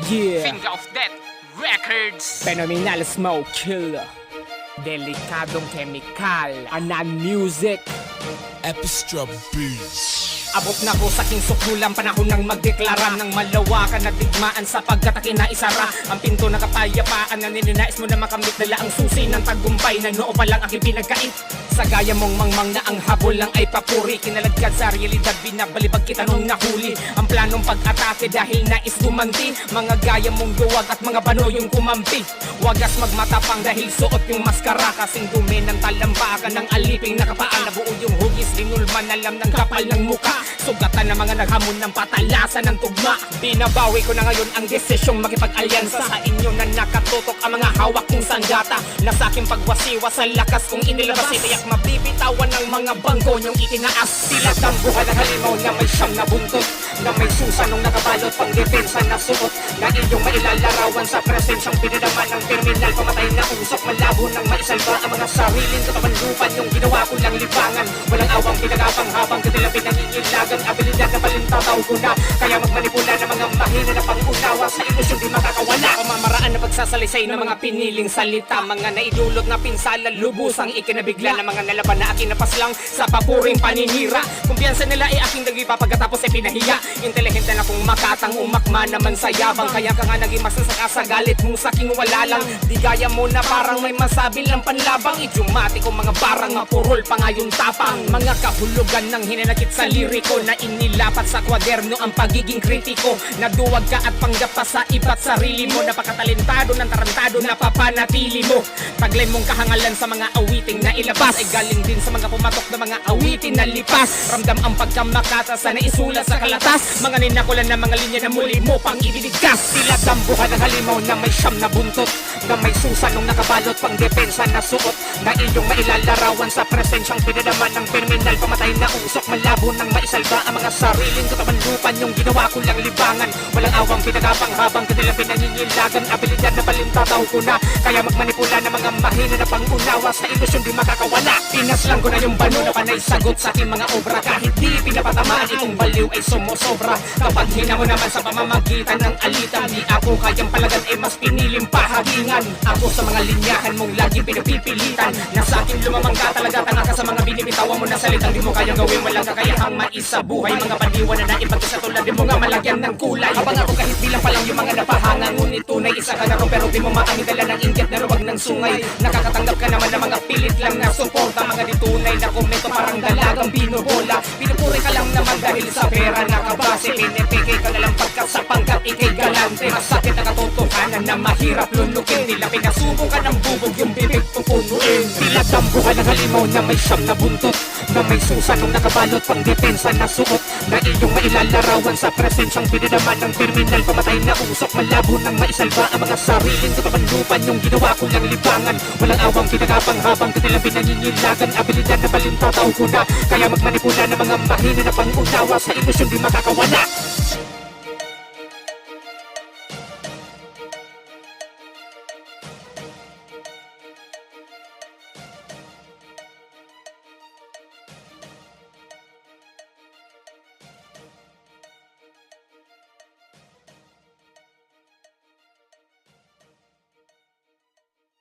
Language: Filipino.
Yeah, Finger of Death Records. phenomenal smoke killer. Delikadong chemical. Anan music. Epistra Beats. Abot na ko sa aking sukulan, panahon ng magdeklara ng malawakan na digmaan sapagkat akin na isara ang pinto ng kapayapaan na nininais mo na makamit. Dala ang susi ng tagumpay na noo pa lang aking pinagkait. Sa gaya mong mangmang na ang habol lang ay papuri, kinalagkad sa realidad binabalibag kita nung nahuli ang planong pag-atake dahil nais gumanti. Mga gaya mong duwag at mga bano yung kumampi. Wagas magmatapang dahil suot yung maskara, kasing dumi ng talampakan ng aliping nakapaan. Nabuo yung hugis, linulman alam ng kapal ng muka. Sugatan ng mga naghamon ng patalasan ng tugma. Binabawi ko na ngayon ang desisyong makipag-alyansa sa inyo na nakatutok ang mga hawak kong sanggata. Na sa aking pagwasiwa sa lakas kong inilabas, itiyak mabibitawan ng mga bangko niyong itinaas. Tilat ang buhay ng halimaw na may siyam na buntot, na may susa nung nakabalot pang depensa na suot, na inyong mailalarawan sa presensyang pinadaman ng terminal. Pamatay na usok, malabo nang maisalba ang mga sariling katapanlupan. Yung ginawa ko lang libangan, walang awang pinagapang habang katilapin ang ingilagan. Abilidad na palintataw ko na, kaya magmanipula ng mga mahina na pangunawa sa ilusyon di makakawala. Pamamaraan na pagsasalisay ng mga piniling salita, mga naidulot na pinsala, lubusang ikinabigla ng mga nalaban na aking napaslang sa papuring paninira. Kumpiyansa nila ay aking dagi pagkatapos ay pinahiya. Intelihente na kung makatang umakma naman sa yabang, kaya ka nga naging masasaka sa galit mong saking wala lang. Di gaya mo na parang may masabi lang panlabang, idyumati ko mga barang mapurol pa nga yung tapang. Mga kahulugan ng hinanakit sa liriko na inilapat sa kwaderno ang pagiging kritiko. Naduwag ka at panggap pa sa iba't sarili mo, napakatalentado ng tarantado na papanatili mo. Taglay mong kahangalan sa mga awiting na ilabas ay galing din sa mga pumatok na mga awitin na lipas. Ramdam ang pagkamakata sa naisulat sa kalatas, mga ninakulan na mga linya na muli mo pang idinigas. Tilat ang buhay ng halimaw na may siyam na buntot, na may susa nung nakabalot pang depensa na suot, na inyong mailalarawan sa presensyang pinadaman ng terminal. Pamatay na usok, malabo nang maisalba ang mga sariling katapanlupan. Yung ginawa ko lang libangan, walang awang pinagapang habang katilapin ang ingilagan. Abilidad na palintataw ko na, kaya magmanipula ng mga mahina na pangunawa sa ilusyon di makakawala. Pinaslang ko na yung bano na panay sagot sa aking mga obra, kahit di pinapatamaan itong baliw ay sumusobra. Kapag hina mo naman sa pamamagitan ng alitan, di ako kayang palagan ay mas piniling pahagingan. Ako sa mga linyahan mong lagi pinapipilitan, na sa akin lumamang ka talaga, tanga ka sa mga binibitawan mo na salitang di mo kayang gawin, walang kakayahang maisabuhay. Mga pandiwan na naipagkisa tulad di mo nga malagyan ng kulay. Habang ako kahit bilang pa lang yung mga napahanga, ngunit tunay isa ka na ro pero di mo maangin dala ng inggit na ruwag ng sungay. Nakakatanggap ka naman ng mga pilit lang na suporta, mga ditunay na komento parang dalagang binubola. Pinupuri ka lang naman dahil sa pera nakabase, pinipigay ka na lang pagkat sa pangkat ikay galante. Masakit ang katotohanan na mahirap lunukin, tila pinasubo ka ng bubog yung bibig pupunuin. Tilat ang buhay ng halimaw na may siyam na buntot, na may susa nung nakabalot pang depensa na suot, na inyong mailalarawan sa presensyang pinadaman ng terminal. Pamatay na usok, malabo nang maisalba ang mga sariling katapanlupan. Yung ginawa ko lang libangan, walang awang pinagapang habang katilapin ang ingilagan. Abilidad na palintataw ko na, kaya magmanipula ng mga mahina na pangunawa sa ilusyon di makakawala.